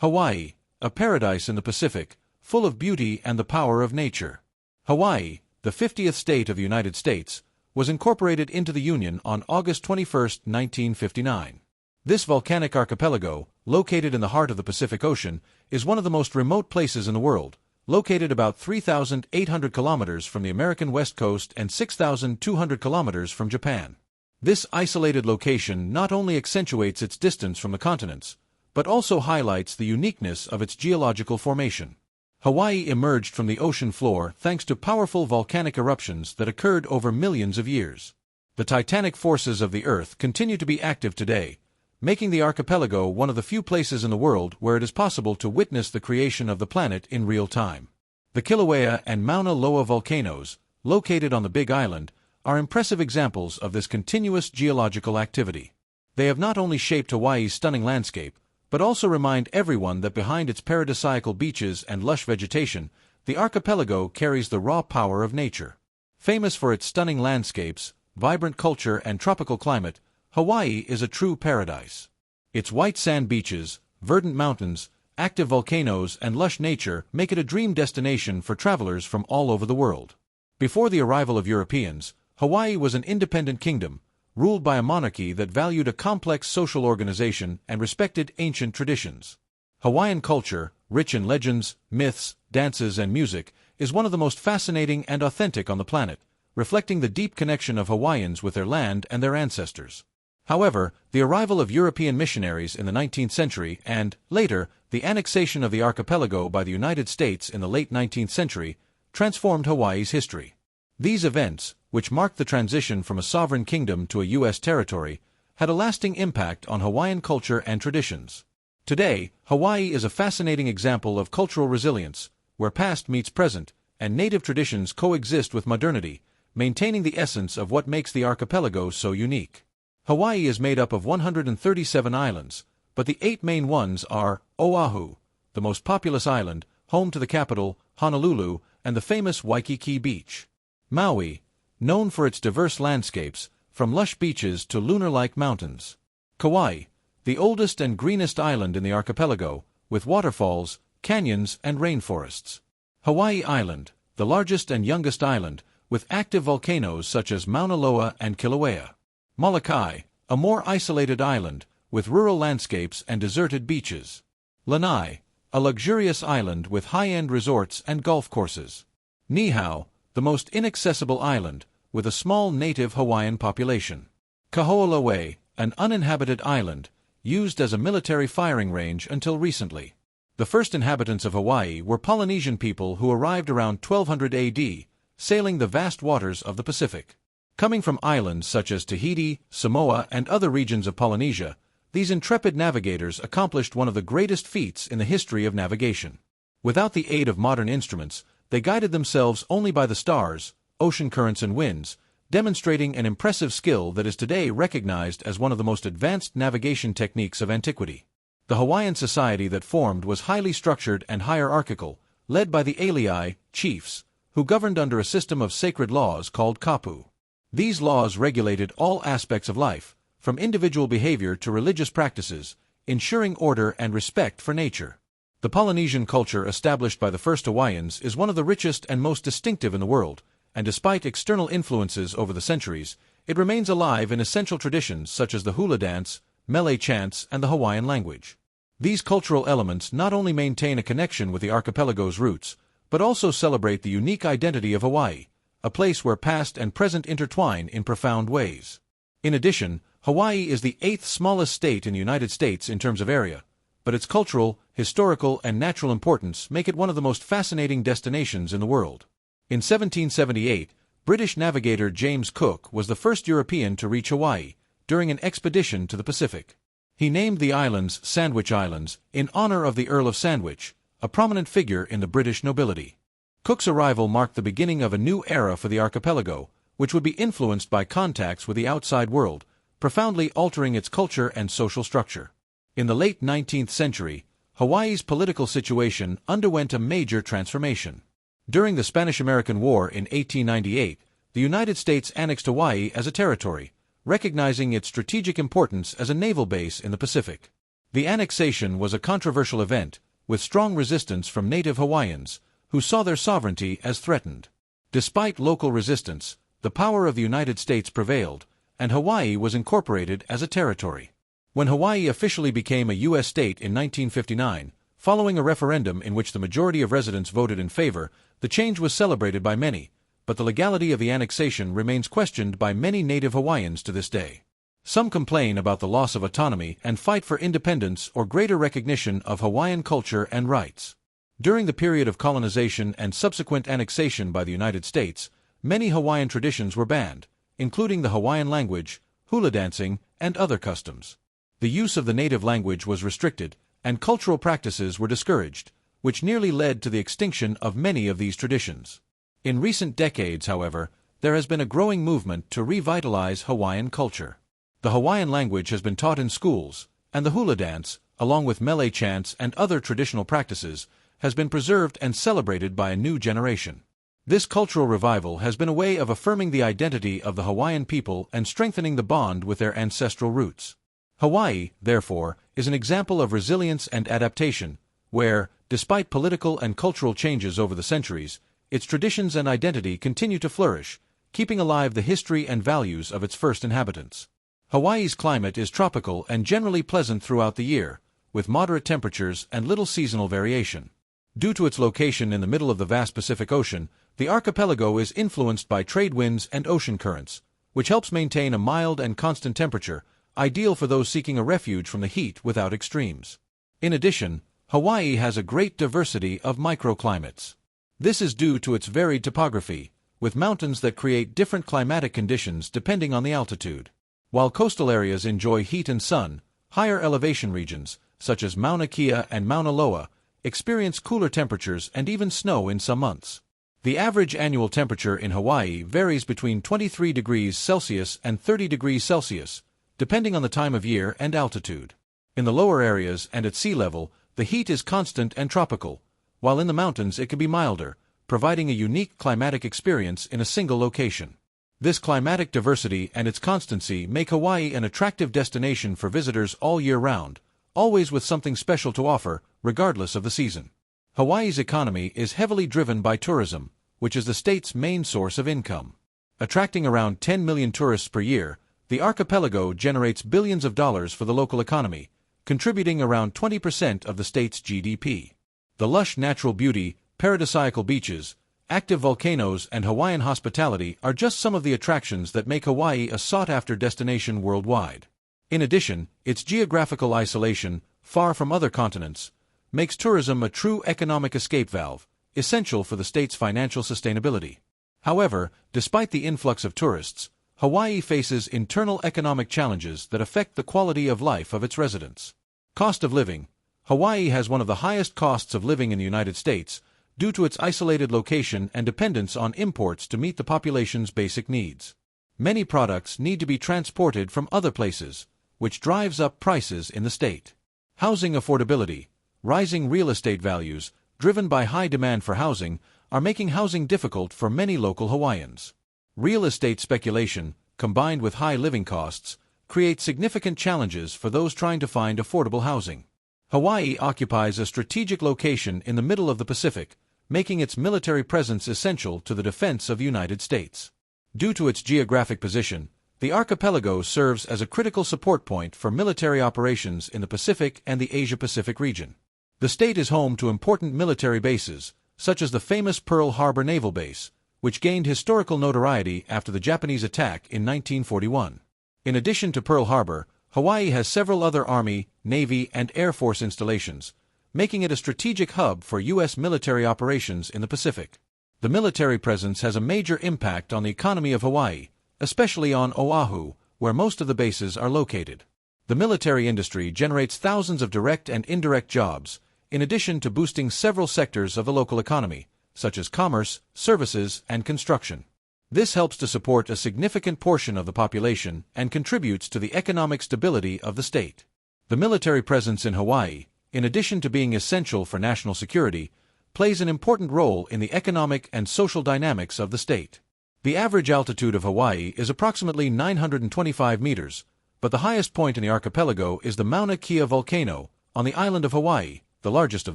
Hawaii, a paradise in the Pacific, full of beauty and the power of nature. Hawaii, the 50th state of the United States, was incorporated into the Union on August 21, 1959. This volcanic archipelago, located in the heart of the Pacific Ocean, is one of the most remote places in the world, located about 3,800 kilometers from the American west coast and 6,200 kilometers from Japan. This isolated location not only accentuates its distance from the continents, but also highlights the uniqueness of its geological formation. Hawaii emerged from the ocean floor thanks to powerful volcanic eruptions that occurred over millions of years. The titanic forces of the Earth continue to be active today, making the archipelago one of the few places in the world where it is possible to witness the creation of the planet in real time. The Kilauea and Mauna Loa volcanoes, located on the Big Island, are impressive examples of this continuous geological activity. They have not only shaped Hawaii's stunning landscape, but also remind everyone that behind its paradisiacal beaches and lush vegetation, the archipelago carries the raw power of nature. Famous for its stunning landscapes, vibrant culture, and tropical climate, Hawaii is a true paradise. Its white sand beaches, verdant mountains, active volcanoes, and lush nature make it a dream destination for travelers from all over the world. Before the arrival of Europeans, Hawaii was an independent kingdom, ruled by a monarchy that valued a complex social organization and respected ancient traditions. Hawaiian culture, rich in legends, myths, dances, and music, is one of the most fascinating and authentic on the planet, reflecting the deep connection of Hawaiians with their land and their ancestors. However, the arrival of European missionaries in the 19th century and, later, the annexation of the archipelago by the United States in the late 19th century transformed Hawaii's history. These events, which marked the transition from a sovereign kingdom to a U.S. territory, had a lasting impact on Hawaiian culture and traditions. Today, Hawaii is a fascinating example of cultural resilience, where past meets present, and native traditions coexist with modernity, maintaining the essence of what makes the archipelago so unique. Hawaii is made up of 137 islands, but the 8 main ones are Oahu, the most populous island, home to the capital, Honolulu, and the famous Waikiki Beach. Maui, known for its diverse landscapes, from lush beaches to lunar-like mountains. Kauai, the oldest and greenest island in the archipelago, with waterfalls, canyons, and rainforests. Hawaii Island, the largest and youngest island, with active volcanoes such as Mauna Loa and Kilauea. Molokai, a more isolated island, with rural landscapes and deserted beaches. Lanai, a luxurious island with high-end resorts and golf courses. Niihau, the most inaccessible island, with a small native Hawaiian population. Kaho'olawe, an uninhabited island, used as a military firing range until recently. The first inhabitants of Hawaii were Polynesian people who arrived around 1200 AD, sailing the vast waters of the Pacific. Coming from islands such as Tahiti, Samoa, and other regions of Polynesia, these intrepid navigators accomplished one of the greatest feats in the history of navigation. Without the aid of modern instruments, they guided themselves only by the stars, ocean currents, and winds, demonstrating an impressive skill that is today recognized as one of the most advanced navigation techniques of antiquity. The Hawaiian society that formed was highly structured and hierarchical, led by the alii, chiefs, who governed under a system of sacred laws called kapu. These laws regulated all aspects of life, from individual behavior to religious practices, ensuring order and respect for nature. The Polynesian culture established by the first Hawaiians is one of the richest and most distinctive in the world, and despite external influences over the centuries, it remains alive in essential traditions such as the hula dance, mele chants, and the Hawaiian language. These cultural elements not only maintain a connection with the archipelago's roots, but also celebrate the unique identity of Hawaii, a place where past and present intertwine in profound ways. In addition, Hawaii is the 8th smallest state in the United States in terms of area, but its cultural, historical, and natural importance make it one of the most fascinating destinations in the world. In 1778, British navigator James Cook was the first European to reach Hawaii, during an expedition to the Pacific. He named the islands Sandwich Islands, in honor of the Earl of Sandwich, a prominent figure in the British nobility. Cook's arrival marked the beginning of a new era for the archipelago, which would be influenced by contacts with the outside world, profoundly altering its culture and social structure. In the late 19th century, Hawaii's political situation underwent a major transformation. During the Spanish-American War in 1898, the United States annexed Hawaii as a territory, recognizing its strategic importance as a naval base in the Pacific. The annexation was a controversial event, with strong resistance from native Hawaiians, who saw their sovereignty as threatened. Despite local resistance, the power of the United States prevailed, and Hawaii was incorporated as a territory. When Hawaii officially became a U.S. state in 1959, following a referendum in which the majority of residents voted in favor, the change was celebrated by many, but the legality of the annexation remains questioned by many native Hawaiians to this day. Some complain about the loss of autonomy and fight for independence or greater recognition of Hawaiian culture and rights. During the period of colonization and subsequent annexation by the United States, many Hawaiian traditions were banned, including the Hawaiian language, hula dancing, and other customs. The use of the native language was restricted, and cultural practices were discouraged, which nearly led to the extinction of many of these traditions. In recent decades, however, there has been a growing movement to revitalize Hawaiian culture. The Hawaiian language has been taught in schools, and the hula dance, along with mele chants and other traditional practices, has been preserved and celebrated by a new generation. This cultural revival has been a way of affirming the identity of the Hawaiian people and strengthening the bond with their ancestral roots. Hawaii, therefore, is an example of resilience and adaptation, where, despite political and cultural changes over the centuries, its traditions and identity continue to flourish, keeping alive the history and values of its first inhabitants. Hawaii's climate is tropical and generally pleasant throughout the year, with moderate temperatures and little seasonal variation. Due to its location in the middle of the vast Pacific Ocean, the archipelago is influenced by trade winds and ocean currents, which helps maintain a mild and constant temperature, ideal for those seeking a refuge from the heat without extremes. In addition, Hawaii has a great diversity of microclimates. This is due to its varied topography, with mountains that create different climatic conditions depending on the altitude. While coastal areas enjoy heat and sun, higher elevation regions, such as Mauna Kea and Mauna Loa, experience cooler temperatures and even snow in some months. The average annual temperature in Hawaii varies between 23 degrees Celsius and 30 degrees Celsius, depending on the time of year and altitude. In the lower areas and at sea level, the heat is constant and tropical, while in the mountains it can be milder, providing a unique climatic experience in a single location. This climatic diversity and its constancy make Hawaii an attractive destination for visitors all year round, always with something special to offer, regardless of the season. Hawaii's economy is heavily driven by tourism, which is the state's main source of income. Attracting around 10 million tourists per year, the archipelago generates billions of dollars for the local economy, contributing around 20% of the state's GDP. The lush natural beauty, paradisiacal beaches, active volcanoes, and Hawaiian hospitality are just some of the attractions that make Hawaii a sought-after destination worldwide. In addition, its geographical isolation, far from other continents, makes tourism a true economic escape valve, essential for the state's financial sustainability. However, despite the influx of tourists, Hawaii faces internal economic challenges that affect the quality of life of its residents. Cost of living. Hawaii has one of the highest costs of living in the United States, due to its isolated location and dependence on imports to meet the population's basic needs. Many products need to be transported from other places, which drives up prices in the state. Housing affordability. Rising real estate values, driven by high demand for housing, are making housing difficult for many local Hawaiians. Real estate speculation, combined with high living costs, creates significant challenges for those trying to find affordable housing. Hawaii occupies a strategic location in the middle of the Pacific, making its military presence essential to the defense of the United States. Due to its geographic position, the archipelago serves as a critical support point for military operations in the Pacific and the Asia-Pacific region. The state is home to important military bases, such as the famous Pearl Harbor Naval Base, which gained historical notoriety after the Japanese attack in 1941. In addition to Pearl Harbor, Hawaii has several other Army, Navy, and Air Force installations, making it a strategic hub for U.S. military operations in the Pacific. The military presence has a major impact on the economy of Hawaii, especially on Oahu, where most of the bases are located. The military industry generates thousands of direct and indirect jobs, in addition to boosting several sectors of the local economy, such as commerce, services, and construction. This helps to support a significant portion of the population and contributes to the economic stability of the state. The military presence in Hawaii, in addition to being essential for national security, plays an important role in the economic and social dynamics of the state. The average altitude of Hawaii is approximately 925 meters, but the highest point in the archipelago is the Mauna Kea volcano, on the island of Hawaii, the largest of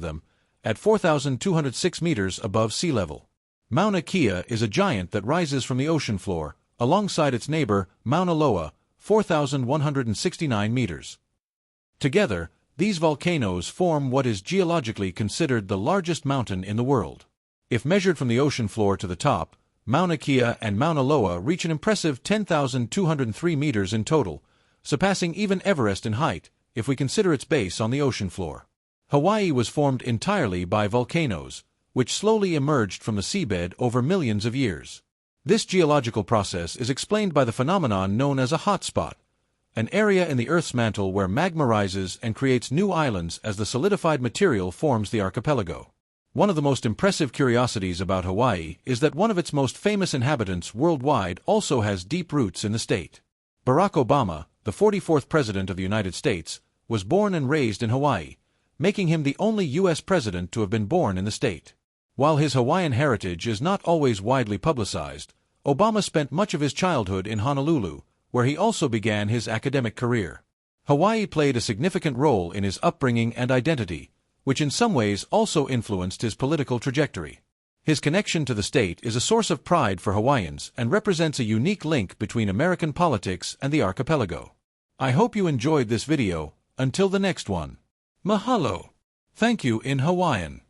them, at 4,206 meters above sea level. Mauna Kea is a giant that rises from the ocean floor, alongside its neighbor, Mauna Loa, 4,169 meters. Together, these volcanoes form what is geologically considered the largest mountain in the world. If measured from the ocean floor to the top, Mauna Kea and Mauna Loa reach an impressive 10,203 meters in total, surpassing even Everest in height, if we consider its base on the ocean floor. Hawaii was formed entirely by volcanoes, which slowly emerged from the seabed over millions of years. This geological process is explained by the phenomenon known as a hotspot, an area in the Earth's mantle where magma rises and creates new islands as the solidified material forms the archipelago. One of the most impressive curiosities about Hawaii is that one of its most famous inhabitants worldwide also has deep roots in the state. Barack Obama, the 44th President of the United States, was born and raised in Hawaii, making him the only U.S. president to have been born in the state. While his Hawaiian heritage is not always widely publicized, Obama spent much of his childhood in Honolulu, where he also began his academic career. Hawaii played a significant role in his upbringing and identity, which in some ways also influenced his political trajectory. His connection to the state is a source of pride for Hawaiians and represents a unique link between American politics and the archipelago. I hope you enjoyed this video. Until the next one. Mahalo. Thank you in Hawaiian.